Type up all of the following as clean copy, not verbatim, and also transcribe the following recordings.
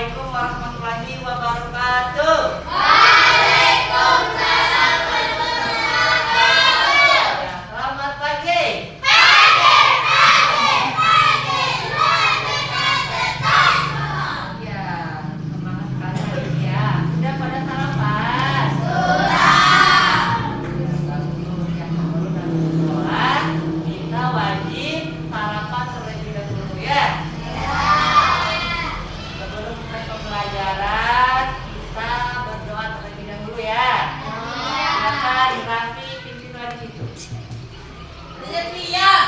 Assalamualaikum warahmatullahi wabarakatuh. Waalaikumsalam warahmatullahi wabarakatuh. Ya, selamat pagi. Ya, semangat sekali hari ini ya. Sudah pada sarapan? Bagus. Yang baru datang sekolah, kita wajib sarapan terlebih dahulu ya. Sebelum kita ke pelajaran, kita berdoa terlebih dahulu ya. Silakan Raffi pimpin lagi itu. Sudah siap?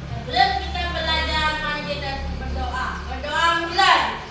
Sebelum kita belajar, mari kita berdoa. Berdoa mulai.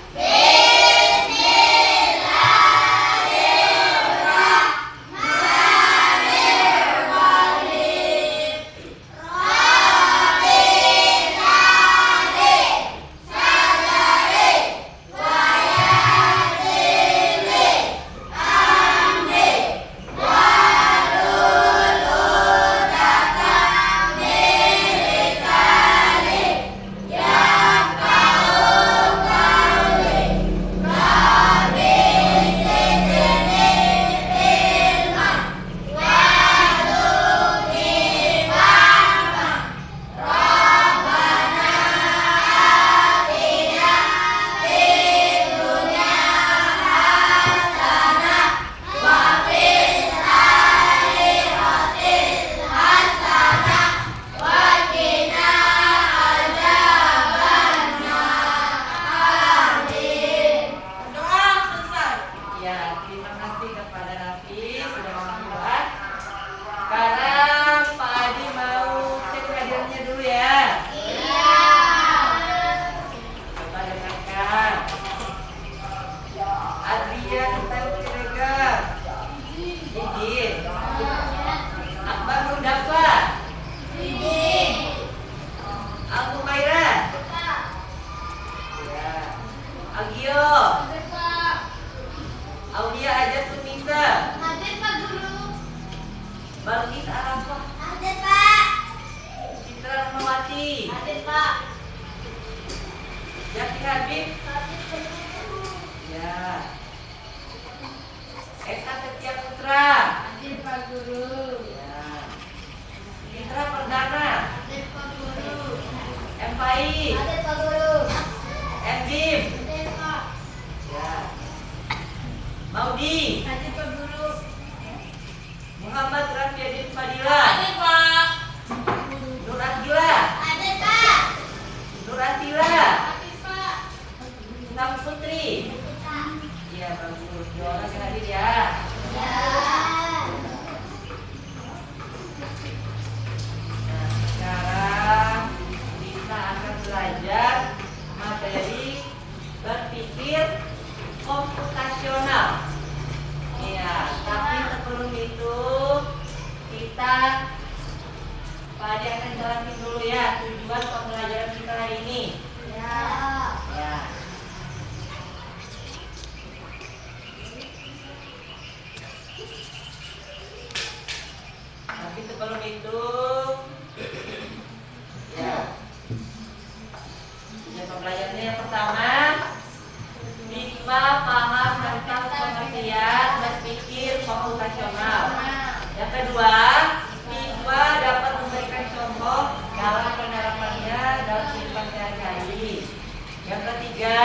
Ya, terima kasih kepada Raffi sudah memberi doa. Sekarang Pak Adi mau cek kehadirannya dulu ya. Coba dengarkan. Adrian Tayo Siregar, Idin, Akbar Mudafa, Abu Maira, ya, Agio, Aulia Aja Tumisa, Balkis Arafah, Citra Rahmawati, Jati Habib, ya, Eka Setia Putra, ya, Citra Perdana, Empai, Endim, ya, Maudi, Muhammad Rafiadin Fadila, Nur Akila, Nur Atila, Nam Putri. Iya bagus, dua orang yang hadir ya. Nah, sekarang kita akan belajar materi berpikir komputasional. Iya, tapi sebelum itu kita Pak Adi akan jelasin dulu ya tujuan pembelajaran kita hari ini. Ya. Tapi sebelum itu, ya, tujuan pembelajarannya yang pertama, siswa paham tentang pengertian berpikir komputasional. Yang kedua, siswa dapat memberikan contoh dalam penerapannya dalam kehidupan sehari-hari. Yang ketiga,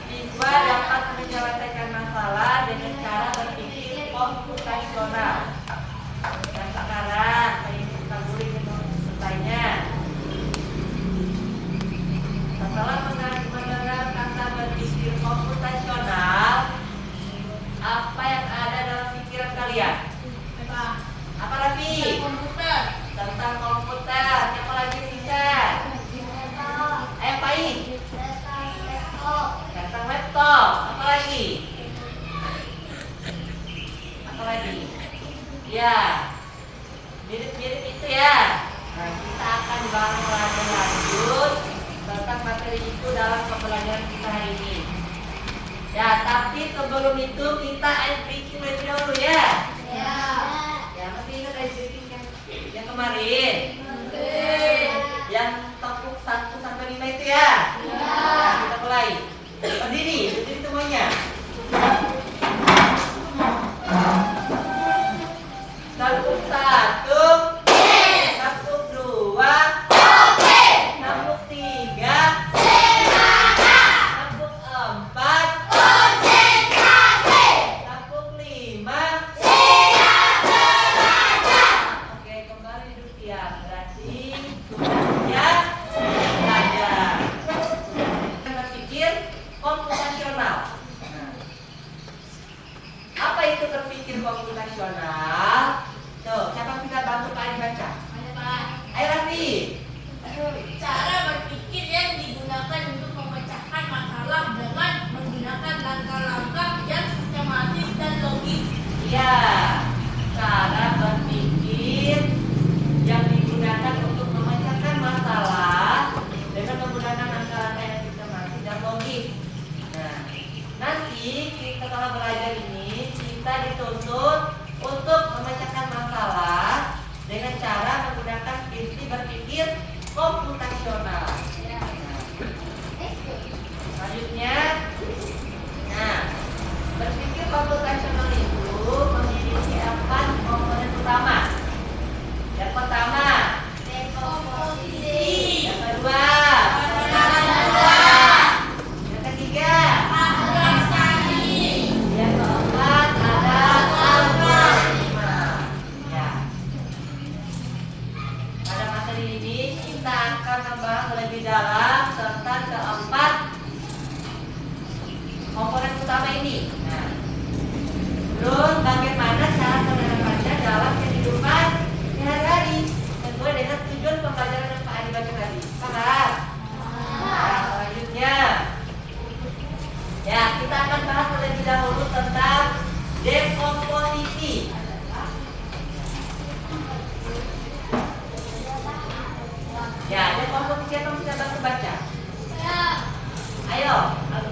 siswa dapat menyelesaikan masalah dengan cara berpikir komputasional. Dan sekarang kita mulai bertanya. Setelah mendengar kata berpikir komputasional, apa yang ada dalam pikiran kalian? Apa Raffi? Tentang komputer. Siapa lagi bisa? Pai? Tentang laptop. Apa lagi? Apa lagi? Ya, mirip-mirip itu ya. Nah, kita akan bahas lebih lanjut tentang materi itu dalam pembelajaran kita hari ini. Ya, tapi sebelum itu kita ice breaking lebih dahulu ya. Ya, masih ingat ice breaking yang kemarin? Yang topik 1 sampai 5 itu ya. Nah, kita mulai.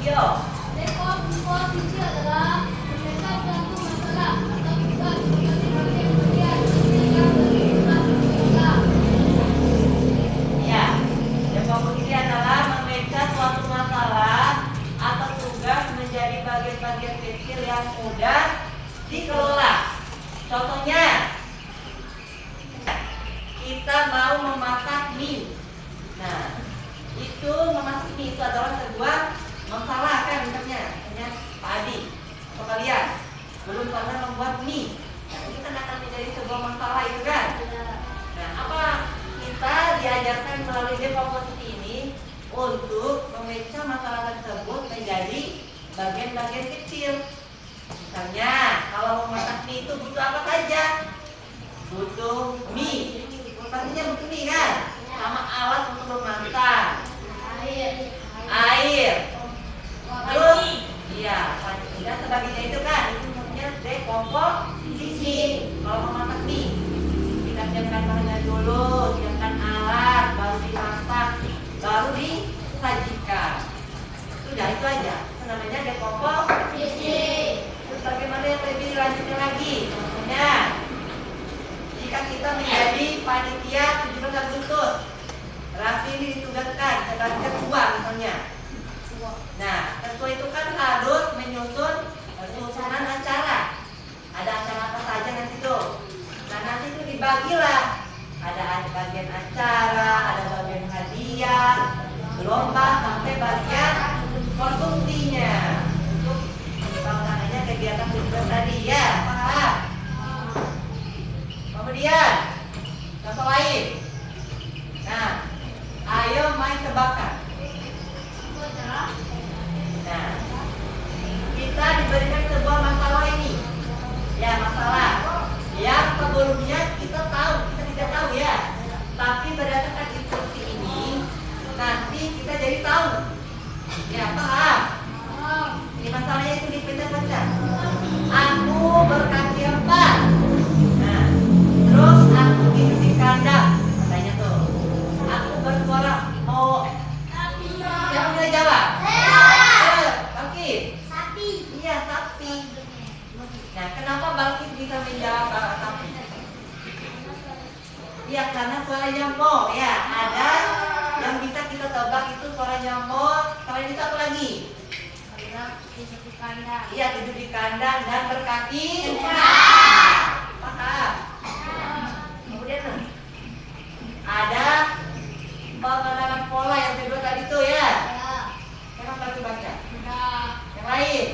Yo. Dekomposisi adalah menyelesaikan suatu masalah atau tugas sebagai bagian yang berbeda. Ya, dekomposisi adalah memecah suatu masalah atau tugas menjadi bagian-bagian kecil yang mudah dikelola. Contohnya, kita mau memasak mie. Nah, itu memasak mie itu adalah sebuah masalah kan misalnya Pak Adi atau kalian belum pernah membuat mie. Nah, ini kan akan menjadi sebuah masalah itu kan. Nah, apa kita diajarkan melalui dekomposisi ini untuk memecah masalah tersebut menjadi bagian-bagian kecil. Misalnya, kalau memasak mie itu butuh apa saja? Butuh mie. Pastinya butuh mie kan? Sama alat untuk memasak. Air. Terus, iya, dan sebagainya itu kan. Itu namanya dekomposisi. Kalau memasak mie, kita siapkan bahannya dulu, siapkan alat, baru dimasak, baru disajikan. Sudah itu aja. Itu namanya dekomposisi. Terus bagaimana yang lebih lanjutnya lagi? Contohnya, jika kita menjadi panitia 17 Agustus, Raffi ini ditugaskan sebagai ketua misalnya. Nah, ketua itu kan harus menyusun susunan acara. Ada acara apa saja nanti tuh. Nah, nanti itu dibagilah. Ada bagian acara, ada bagian hadiah, lomba sampai bagian konsumsinya untuk pelaksananya kegiatan 17 tadi ya, paham? Kemudian contoh lain. Nah, ayo main tebakan. Nah, kita diberikan sebuah masalah ini. Ya, masalah yang sebelumnya kita tidak tahu ya. Tapi berdasarkan instruksi ini, nanti kita jadi tahu. Ya, paham? Ini masalahnya itu dipecah-pecah. Aku berkaki 4. Nah, terus aku hidup di kandang, katanya tuh. Aku bersuara mau. Siapa bisa jawab? Balkis. Sapi. Iya, sapi. Nah, kenapa Balkis bisa menjawab sapi? Iya, karena suaranya mo. Ya, ada yang bisa kita tebak itu suaranya mo. Selain itu apa lagi? Iya, tidur di kandang dan berkaki 4. Paham? Kemudian ada pengenalan pola yang kedua tadi tuh ya. Sekarang baru baca. Yang lain.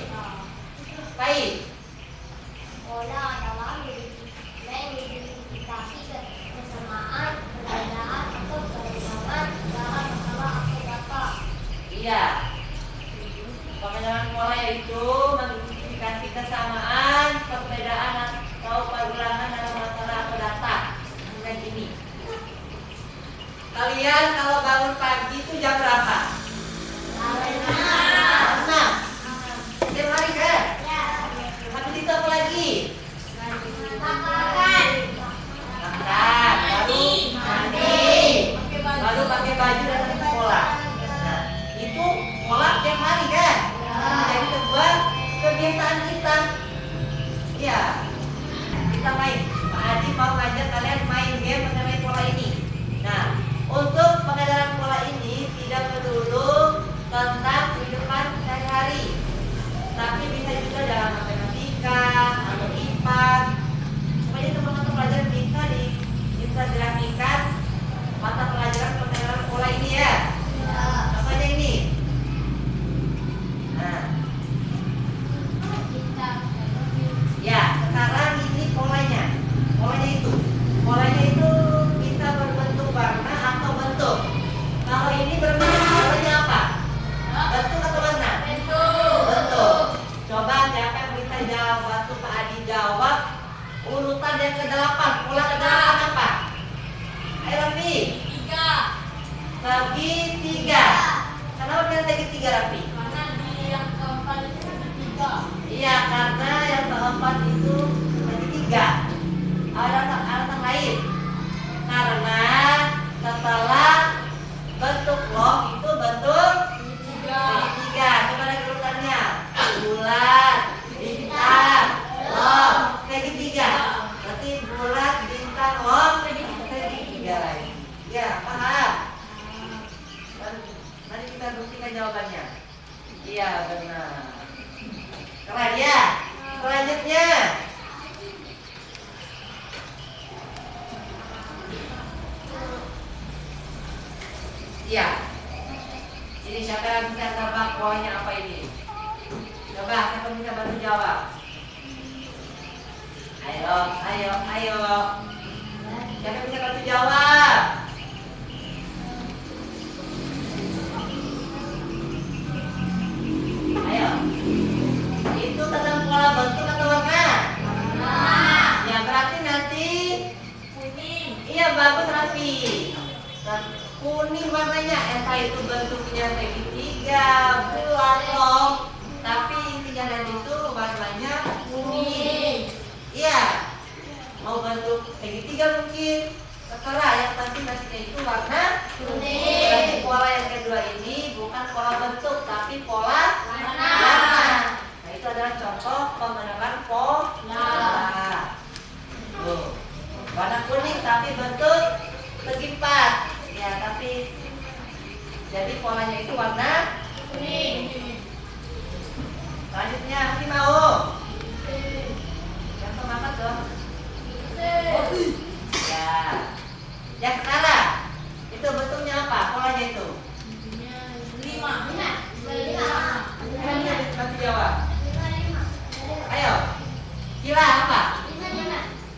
Baik. Pola adalah mengidentifikasi kesamaan, perbedaan atau kesamaan dalam masalah atau data. Iya. Pengenalan pola yaitu mengidentifikasi kesamaan, perbedaan atau perulangan dalam masalah atau data. Dengan ini. Kalian kalau bangun pagi itu jam berapa? Jam 6. Setiap hari kan? Habis itu apa lagi? Makan. Baru mandi. Baru pakai baju dan ke sekolah. Nah, itu pola tiap hari kan? Menjadi sebuah kebiasaan kita. Ya, kita main. Pak Adi mau ngajak kalian main game mengenai pola ini. Nah, untuk pengenalan pola ini tidak melulu tentang kehidupan sehari-hari, tapi bisa juga dalam matematika atau IPA. Pokoknya teman-teman pelajaran bisa dilakukan mata pelajaran pengenalan pola ini ya. Apa aja ini? Nah, ya sekarang ini polanya. Polanya itu bisa berbentuk warna atau bentuk. Kalau ini berbentuk polanya apa? Bentuk atau warna? Bentuk. Coba siapa yang bisa jawab? Waktu Pak Adi jawab urutan yang ke-8. Pola ke-8 apa? Ayo Raffi. 3. Bagi 3. Kenapa bilang bagi 3 Raffi? Karena di yang keempat itu ada 3. Iya, karena yang keempat itu bagi 3. Ada alasan lain. Karena setelah bentuk blok itu bentuk bagi 3. Coba lagi Iya, benar. Keren ya. Selanjutnya. Iya. Ini siapa yang bisa tebak polanya apa ini? Coba, siapa bisa bantu jawab? Ayo, ayo, ayo. Siapa bisa bantu jawab? Ayo. Itu tentang pola bentuk atau warna? Ya, berarti nanti Kuning. iya, bagus Raffi. Dan kuning warnanya, entah itu bentuknya segitiga, bulat, long, tapi intinya nanti itu warnanya kuning. Iya, mau bentuk segitiga mungkin, terserah. Yang penting nantinya itu warna Kuning. Berarti pola yang kedua ini bukan pola bentuk, tapi pola Warna. Nah, itu adalah contoh pemenuhan pola. Tuh, warna kuning tapi bentuk segi empat. Ya, tapi jadi polanya itu warna Kuning. selanjutnya nanti mau yang pertama tuh ya yang sekarang itu bentuknya apa polanya itu Lima. kan bisa bantu jawab. Ayo kira apa?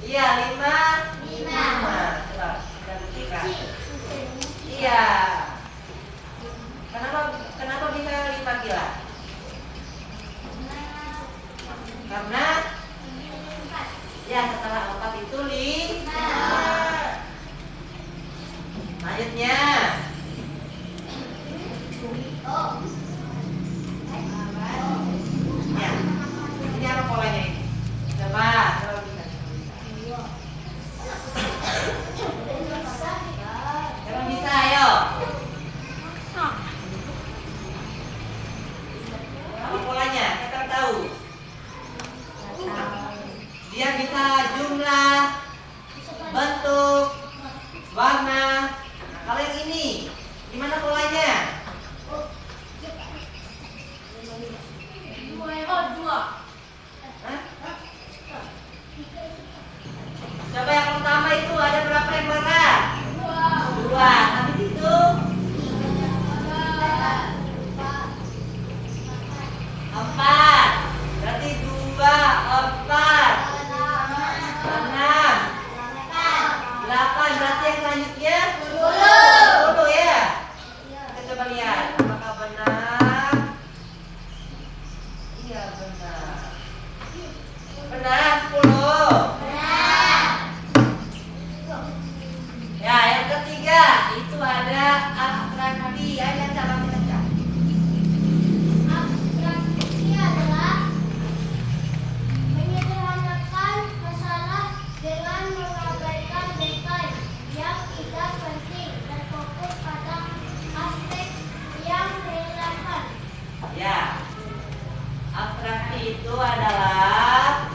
Iya, lima. Coba kita buktikan. Iya. Kenapa bisa 5 kila? Karena ya setelah 4 itu 5. Selanjutnya ya. Ini apa polanya ini? Coba bisa. Coba bisa, ayo. Apa polanya? Kita tahu. Dia bisa jumlah, bentuk, warna. Nah, kalau yang ini, gimana polanya? Dua. Hah? Coba yang pertama itu ada berapa lembaran? 2. Habis itu 4. Berarti 2, 4, 6, 8. Berarti yang selanjutnya 10 ya. Kita coba lihat apakah benar. Iya, benar. Benar 10. Ya, yang ketiga itu ada abstraksi. Ayo coba kita baca. Abstraksi adalah menyederhanakan masalah dengan mengabaikan detail yang tidak penting dan fokus pada aspek yang relevan. Ya, abstraksi itu adalah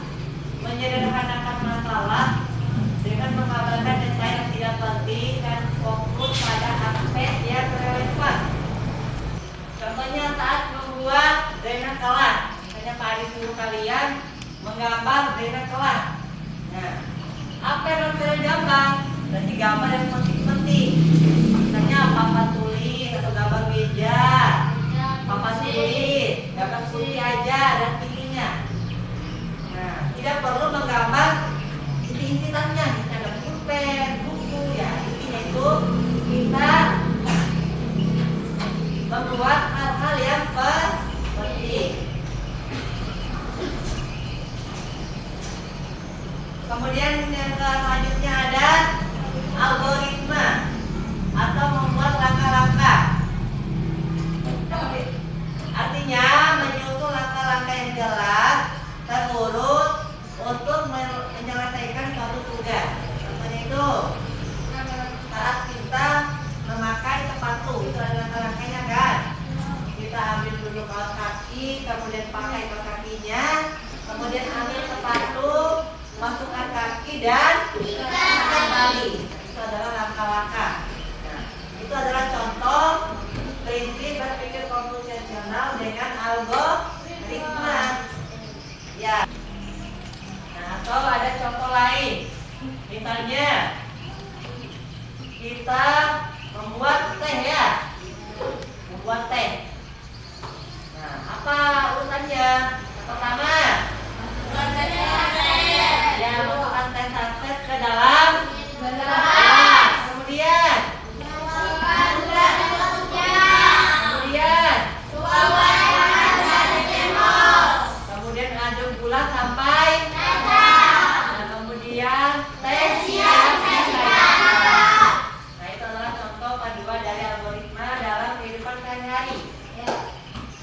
menyederhanakan masalah dengan mengabaikan detail yang tidak penting dan fokus pada aspek yang relevan. Contohnya saat membuat zona kelas, misalnya Pak Adi suruh kalian menggambar zona kelas. Nah, apa yang harus kalian gambar? Berarti gambar yang penting-penting. Misalnya papan tulis atau gambar meja, papan tulis, gambar putih aja dan pintunya. Nah, tidak perlu menggambar inti-inti tasnya, kita ada pulpen, buku, ya intinya itu kita membuat hal-hal yang penting. Kemudian yang selanjutnya ada algoritma atau membuat langkah-langkah. Artinya menyusun langkah-langkah yang jelas terurut untuk menyelesaikan suatu tugas. Contohnya itu saat kita memakai sepatu, itu ada langkah-langkahnya kan? Kita ambil dulu kaos kaki, kemudian pakai kaos kakinya, kemudian ambil sepatu, masukkan kaki dan ikat tali. Itu adalah langkah-langkah. Nah, itu adalah contoh prinsip berpikir komputasional dengan algoritma. Ya. Nah, atau ada contoh lain. Misalnya kita membuat teh ya. Membuat teh. Nah, apa urutannya? Pertama, ya, masukkan teh saset ke dalam gelas. Kemudian aduk gula sampai nah, kemudian teh siap disajikan. Nah, itu adalah contoh paduan dari algoritma dalam kehidupan sehari-hari.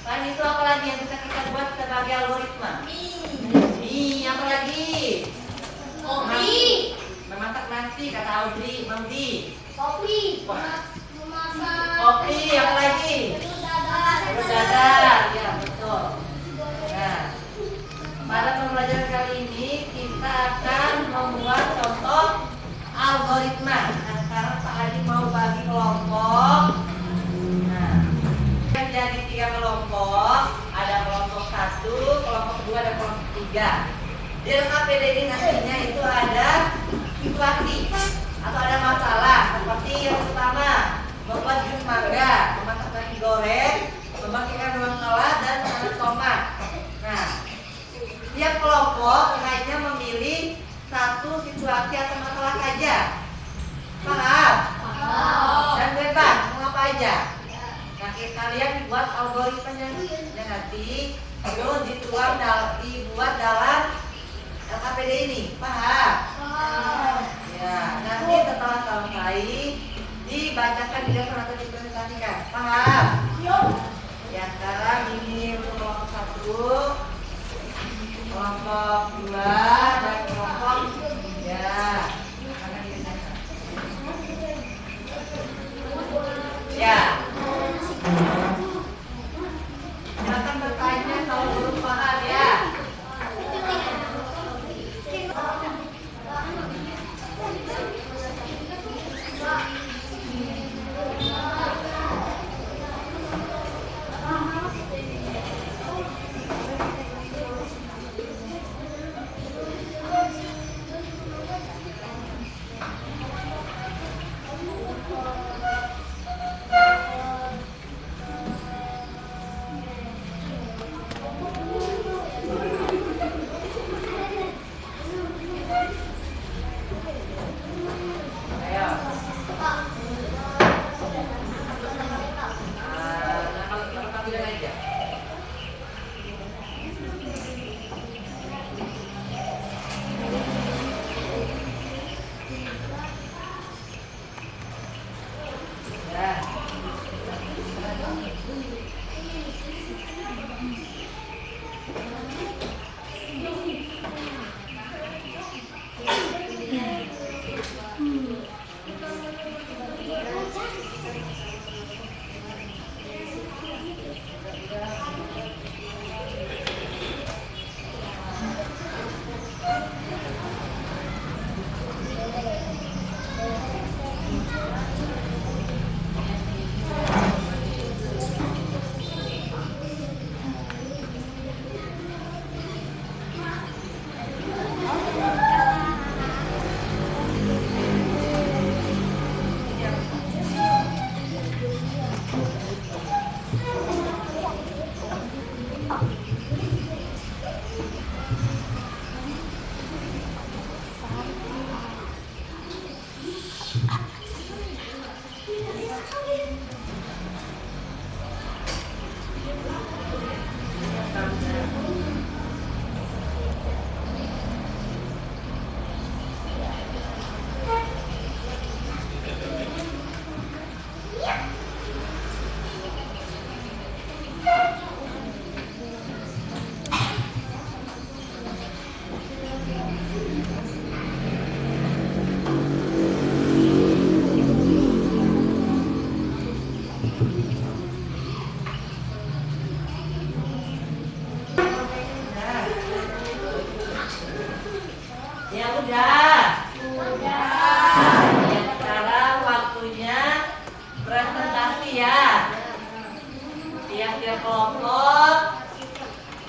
Selain itu apa lagi yang bisa kita buat sebagai algoritma? Mie, apa lagi? Kopi. Memasak nasi, kata Audrey, Mamdi. Kopi. Wah. Memasak. Kopi, apa lagi? Telur dadar, ya betul. Nah, pada pembelajaran kali ini kita akan membuat contoh algoritma. Nah, sekarang Pak Adi mau bagi kelompok. Nah, menjadi 3 kelompok. Ada kelompok 1, kelompok 2, dan kelompok 3. Di dalam APD ini nantinya itu ada situasi atau ada masalah seperti yang pertama membuat jus mangga, memasak nasi goreng, membagikan ruang kelas dan menanam tomat. Nah, tiap kelompok hanya memilih satu situasi atau masalah saja. Paham? Dan bebas mau apa aja. Nah, kalian buat algoritmanya nanti itu dibuat dalam LKPD ini. Paham? Ya, nanti setelah selesai dibacakan di depan atau dipresentasikan. Paham? Ya, sekarang ini untuk kelompok 1, kelompok 2, dan kelompok 3. Ya. Silakan bertanya kalau belum paham ya.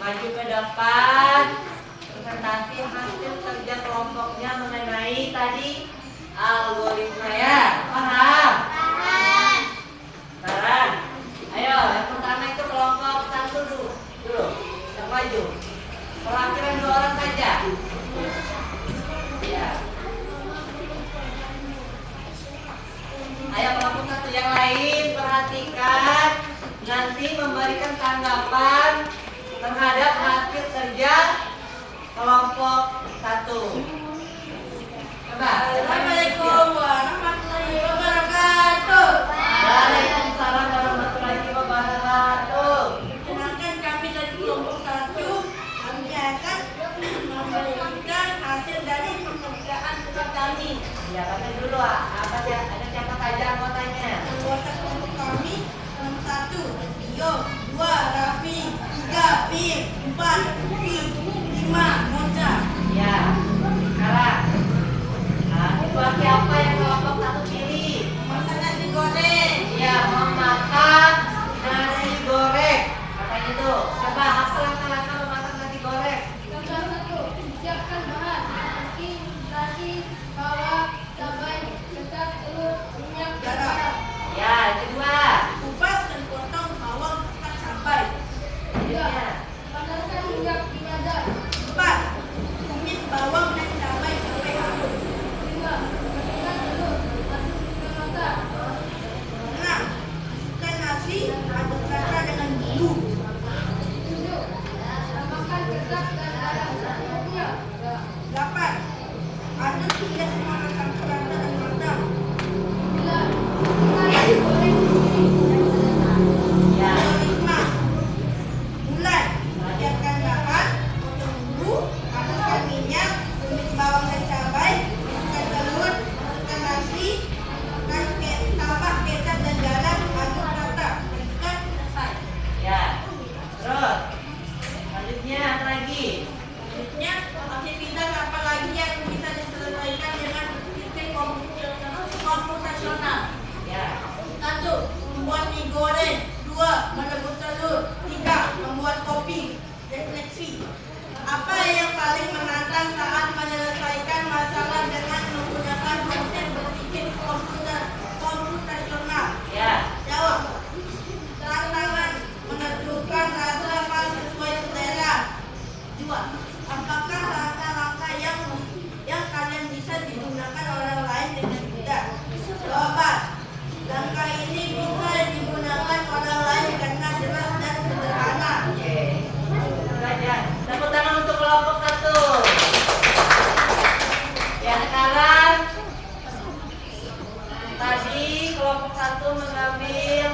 maju ke depan, presentasi hasil kerja kelompoknya mengenai tadi algoritma ya. Paham? Sekarang, ayo yang pertama itu kelompok 1 dulu. Yang maju. Perwakilan 2 orang saja. Ya. Ayo kelompok 1 yang lain perhatikan, nanti memberikan tanggapan terhadap hasil kerja kelompok 1. Coba. Assalamualaikum warahmatullahi wabarakatuh. Waalaikumsalam warahmatullahi wabarakatuh. Perkenalkan kami dari kelompok 1. Kami akan memberikan hasil dari pekerjaan kelompok kami. Ya, kata dulu apa ya? Ada siapa saja anggotanya? Anggota kelompok kami nomor 1 Tio, 2 Raffi, 3 Pim, 4 Pim, 5 Moza. Ya. Sekarang. Nah, situasi apa yang kelompok 1 pilih? Masak nasi goreng. Ya, memasak nasi goreng. Katanya tuh. Coba apa langkah-langkah memasak nasi goreng? Langkah 1. Siapkan bahan seperti nasi, bawang, cabai, kecap, telur, minyak, garam. Ya, yang kedua. Kupas dan potong bawang serta cabai. Selanjutnya. Panaskan minyak di wajan. 4. Tumis bawang dan cabai sampai halus. 5. Masukkan telur, aduk hingga matang. 6. Masukkan nasi, aduk rata dengan bumbu. 7. Tambahkan kecap dan garam secukupnya. 8. Aduk hingga semua rata dan matang. 9. Goreng sendiri dan selesai. Ya. 5. Mulai. Siapkan bahan, potong bumbu, panaskan minyak, tumis bawang dan cabai, masukkan telur, masukkan nasi, tambah kecap dan garam, aduk rata. Masukkan, selesai. Ya. Terus. Selanjutnya apa lagi? Selanjutnya, aktivitas apa lagi yang bisa diselesaikan dengan sistem komputasional? Ya. 1. Membuat mie goreng. 2. Merebus telur. 3. Membuat kopi. Refleksi. Apa yang paling menantang saat menyelesaikan masalah dengan menggunakan konsep berpikir komputasional? Ya. Jawab. Tantangan menentukan rasa sesuai selera. 2. Apakah langkah-langkah yang kalian bisa digunakan orang lain dengan mudah? Jawaban. Langkah ini bisa digunakan orang lain karena jelas dan sederhana. Oke. Belajar. Tepuk tangan untuk kelompok 1. Ya, sekarang tadi kelompok 1 mengambil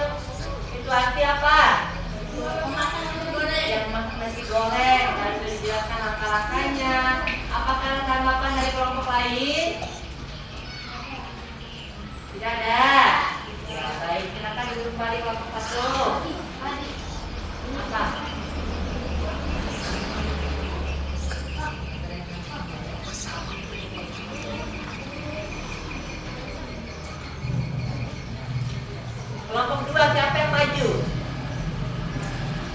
situasi apa? Memasak nasi goreng. Yang masak nasi goreng. Dan sudah dijelaskan langkah-langkahnya. Apakah ada tanggapan dari kelompok lain? Tidak ada. Ya, baik, silakan duduk kembali kelompok 1. Apa? Kelompok 2 siapa yang maju?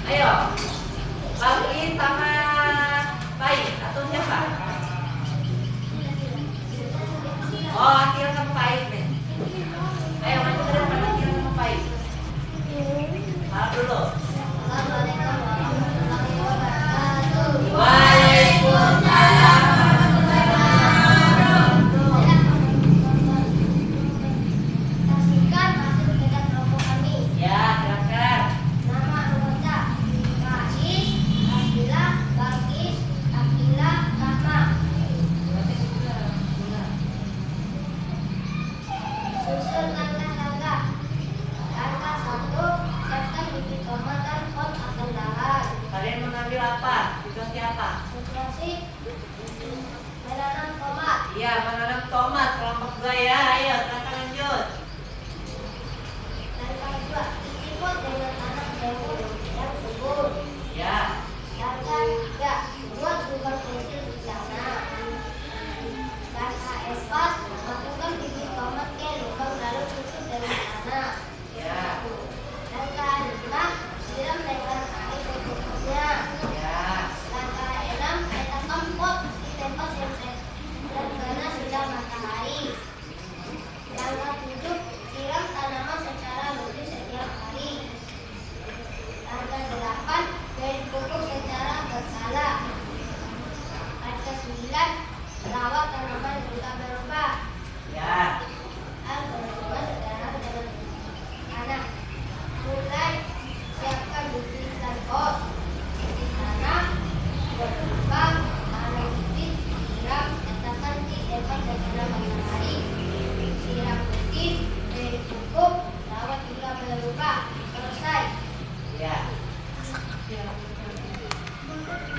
Ayo. Bagin sama Baik atau siapa? Oh, akhirnya sama Baik nih. Ayo maju ke depan, akhirnya sama Baik. Salam dulu. Assalamualaikum warahmatullahi wabarakatuh. Waalaikumsalam warahmatullahi wabarakatuh. Saksikan hasil kerja kelompok kami. Ya, silakan. Nama anggota Rais, Abdillah, Bagis, Akila, Rahma.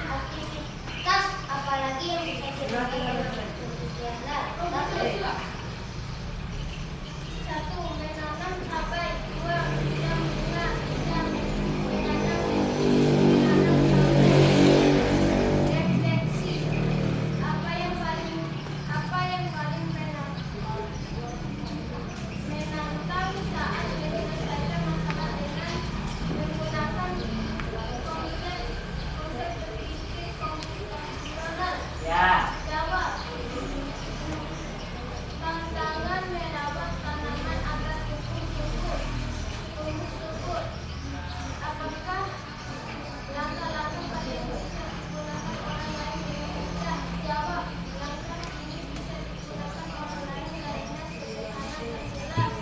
Aktivitas apalagi yang bisa dilakukan untuk belajar? Satu, menanam cabai. Dua, menyiram bunga. Tiga, menanam cabai. Refleksi. Apa yang paling menantang saat menyelesaikan masalah dengan menggunakan konsep berpikir komputasional? Ya. Jawab. Tantangan merawat tanaman agar tumbuh subur. Apakah langkah-langkah tadi bisa digunakan orang lain dengan mudah? Jawab. Langkah ini bisa digunakan orang lain karena sederhana dan jelas.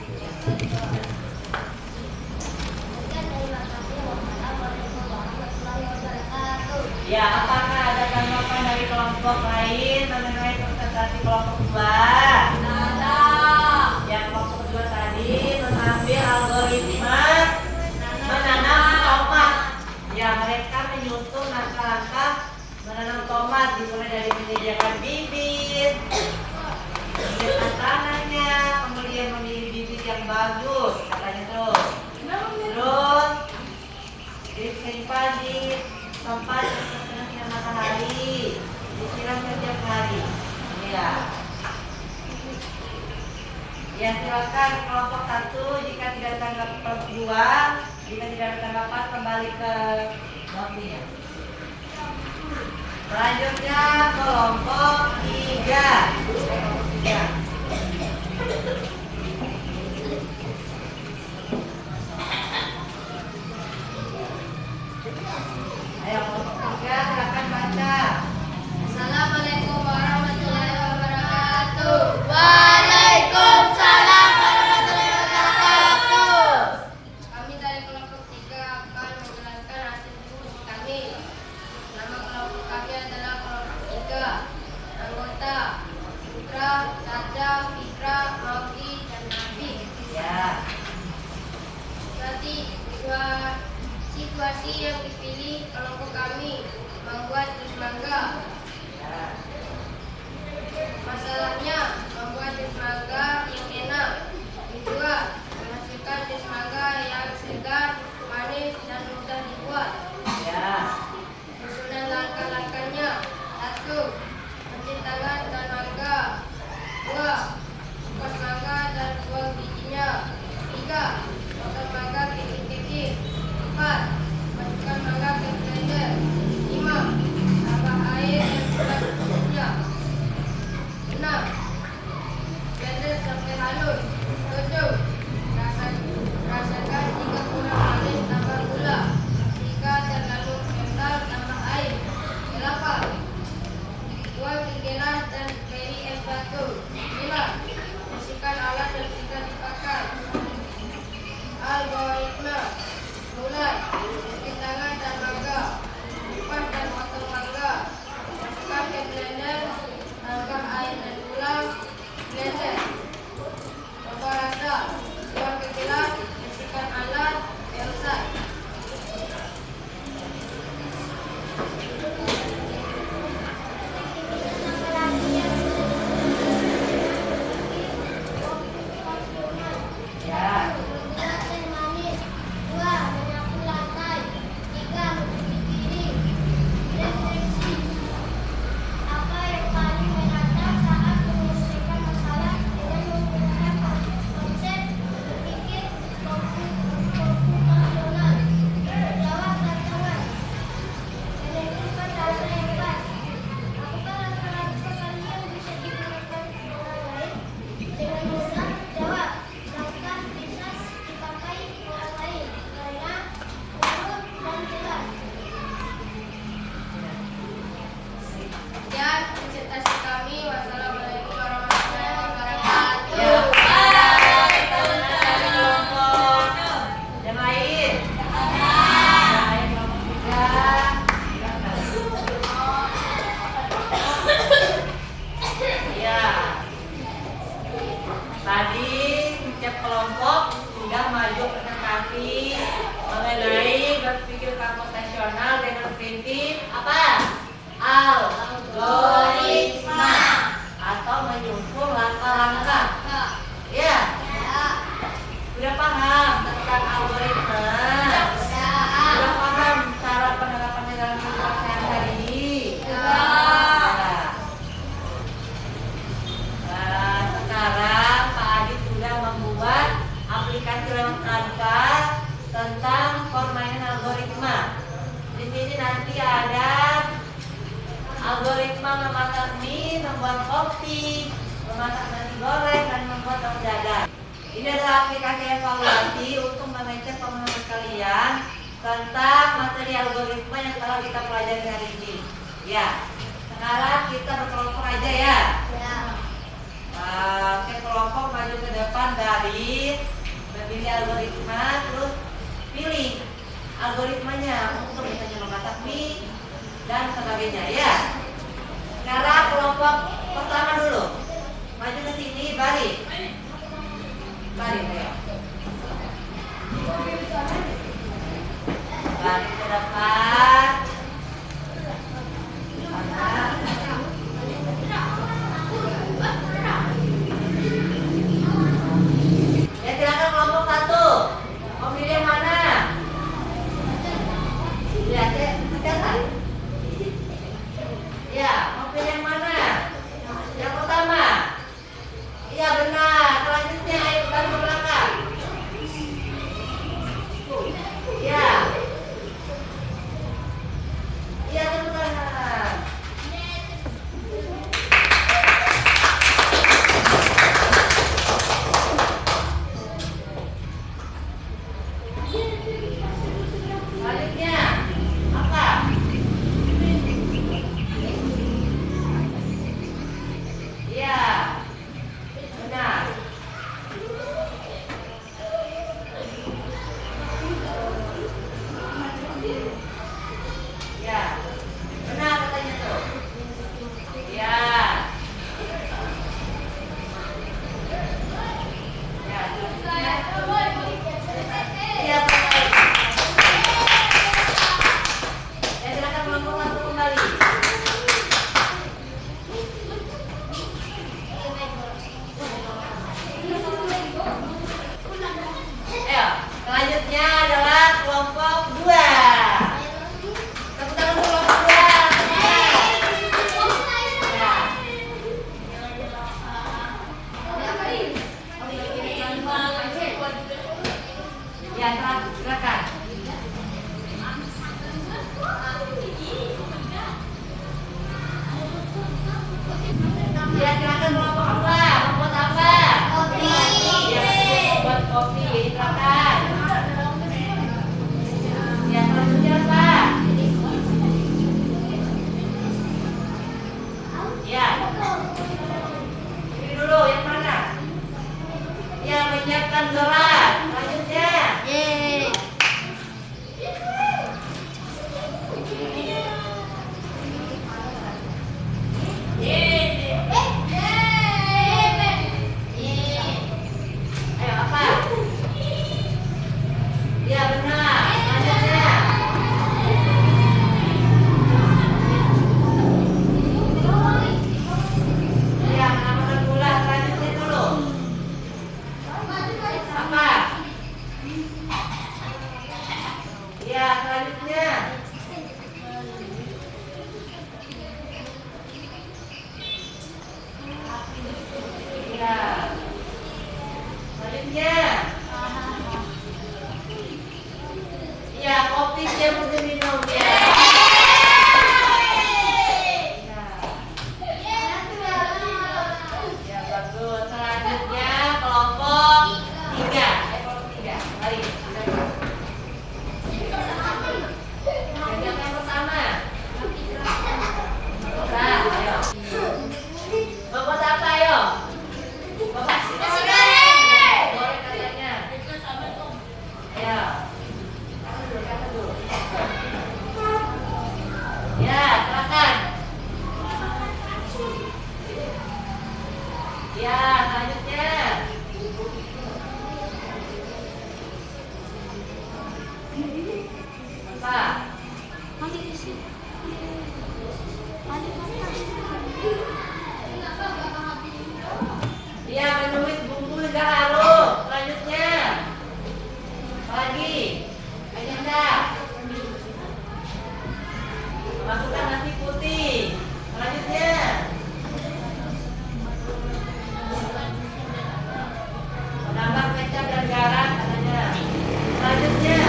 Sekian terima kasih. Wassalamualaikum warahmatullahi wabarakatuh. Ya, apakah ada tanggapan dari kelompok lain mengenai presentasi kelompok 2? Ada. Yang kelompok 2 tadi mengambil algoritma menanam tomat. Ya, mereka menyusun langkah-langkah menanam tomat, dimulai dari menyediakan bibit, menyediakan tanahnya, kemudian memilih bibit yang bagus, katanya terus. Terus disimpan di tempat yang terkena sinar matahari, disiram setiap hari. Ya. Ya, silakan kelompok 1 jika tidak ada tanggapan, kelompok 2 jika tidak ada tanggapan kembali ke notinya. Selanjutnya kelompok 3. Ayo kelompok 3 silakan baca. Assalamualaikum warahmatullahi wabarakatuh. Waalaikumsalam warahmatullahi wabarakatuh. Kami dari kelompok 3 akan menjelaskan hasil diskusi kami. Nama kelompok kami adalah kelompok 3. Anggota Putra, Caca, Fitra, Maudy, dan Nabi. Ya. Situasi yang dipilih kelompok kami membuat jus mangga. nanti ada algoritma memasak mie, membuat kopi, memasak nasi goreng, dan membuat tahu dadar. Ini adalah aplikasi evaluasi untuk mengecek pemahaman kalian tentang materi algoritma yang telah kita pelajari hari ini. Ya, sekarang kita berkelompok aja ya. Oke, kelompok maju ke depan dari memilih algoritma, terus pilih algoritmanya untuk misalnya memasak mie dan sebagainya ya. Sekarang kelompok pertama dulu, maju ke sini, balik ayo. Balik ke depan. Ya, silakan kelompok satu. Mau pilih yang mana? Ya, catat. Ya, mau pilih yang mana? Yang pertama. Iya benar. Selanjutnya ayo kembali ke belakang. Ya. Iya benar. Selanjutnya apa? Iya. Benar. Ya. Benar katanya tuh. Ya. Ya, selanjutnya. Iya, baik. Ya, silakan kelompok satu kembali. Ayo, selanjutnya adalah kelompok 2. Tepuk tangan untuk kelompok 2. Ya, silakan. Ya, silakan kelompok 2. Membuat apa? Kopi. Ya, membuat kopi. Silakan. Ya, selanjutnya apa? Ya. Ini dulu yang mana? Ya, menyiapkan gelas. Selanjutnya. Ayo apa? Ya benar. Selanjutnya. Ya menambahkan gula. Selanjutnya dulu. Apa? Ya selanjutnya. Ya. Selanjutnya. Ya, kopi siap untuk minum ya. Ya, bagus. Selanjutnya kelompok 3. Kelompok 3. Mari. Yang pertama. Ayo. Membuat apa ayo? Goreng katanya. Ayo. Kata dulu. Ya, silakan. Ya, selanjutnya. Apa? Ya, menumis bumbu lidah halus. Selanjutnya. Lagi. Agenda. Masukkan nasi putih. Selanjutnya. Menambah kecap dan garam katanya. Selanjutnya.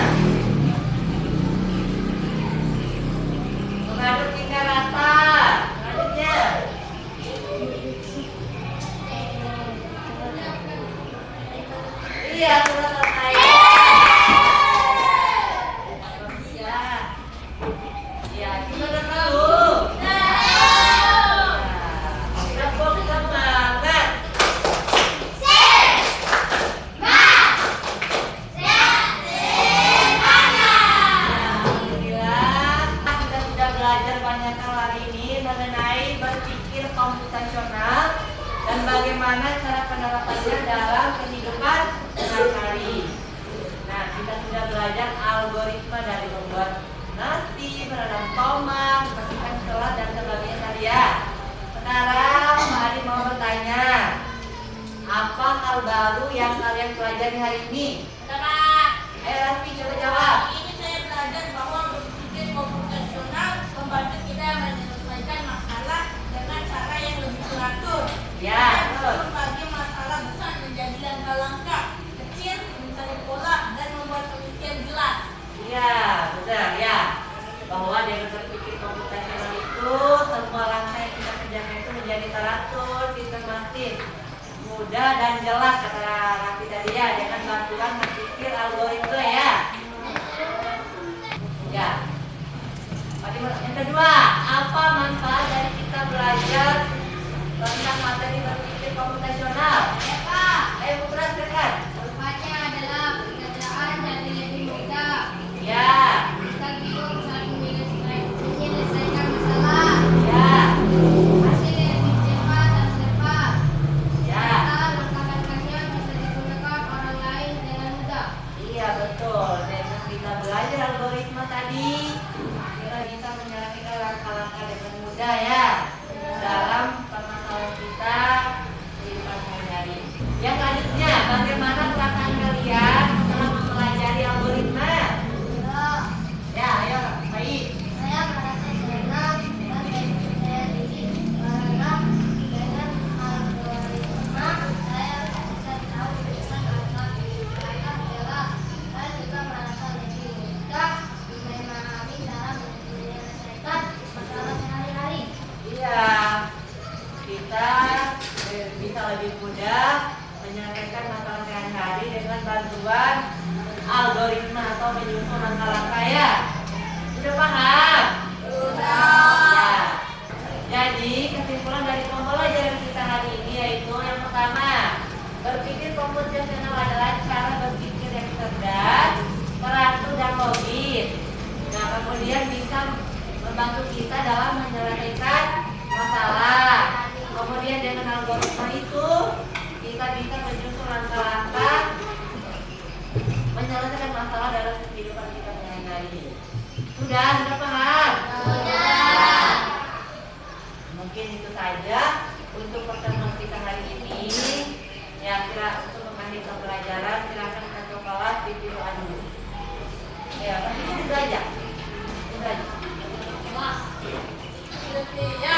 Ya, kita udah tahu. Tepuk semangat. Alhamdulillah, kita sudah belajar banyak hal hari ini mengenai berpikir komputasional dan bagaimana cara penerapannya dalam kehidupan sehari-hari. Nah, kita sudah belajar algoritma dari membuat nasi, menanam tomat, membersihkan sholat dan sebagainya tadi ya. Sekarang Pak Adi mau bertanya, apa hal baru yang kalian pelajari hari ini? Ayo Raffi coba jawab. Ini saya belajar bahwa berpikir komputasional membantu kita menyelesaikan masalah dengan cara yang lebih teratur. Ya, betul. Membagi masalah besar menjadi langkah-langkah kecil, mencari pola dan membuat solusi yang jelas. Iya, benar ya. Bahwa dengan berpikir komputasional itu semua langkah yang kita kerjakan itu menjadi teratur, sistematis, mudah dan jelas kata Raffi tadi ya, dengan bantuan berpikir algoritma ya. Ya. Yang kedua, apa manfaat dari kita belajar tentang materi berpikir komputasional? Ayo Putra silakan. Manfaatnya adalah pekerjaan jadi lebih mudah. Ya. Kita bingung saat menyelesaikan masalah. Ya. Hasilnya lebih cepat dan cepat. Ya. Langkah-langkahnya bisa digunakan orang lain dengan mudah. Iya betul. Dengan kita belajar algoritma tadi, kita bisa menyelesaikan langkah-langkah dengan mudah ya dalam permasalahan kita kehidupan sehari-hari. Yang selanjutnya, bagaimana perasaan kalian setelah mempelajari algoritma? Ya, ayo, baik. Saya merasa senang dan percaya diri karena dengan algoritma saya bisa tahu dengan apa saya adalah saya juga merasa lebih mudah memahami dalam menyelesaikan masalah sehari-hari. Iya, kita bisa lebih mudah menyelesaikan masalah sehari-hari dengan bantuan algoritma atau menyusun langkah-langkah ya. Sudah paham? Ya. Jadi kesimpulan dari pembelajaran kita hari ini yaitu yang pertama, berpikir komputasional adalah cara berpikir yang cerdas, teratur dan logis. Nah, kemudian bisa membantu kita dalam menyelesaikan masalah. Kemudian dengan algoritma itu kita bisa menyusun langkah-langkah menyelesaikan masalah dalam kehidupan kita sehari-hari. Sudah paham? Sudah. Mungkin itu saja untuk pertemuan kita hari ini. Ya, kira untuk mengakhiri pembelajaran silakan ke kelas di Biru Anu. Ya, tapi itu aja. Itu aja. Ya.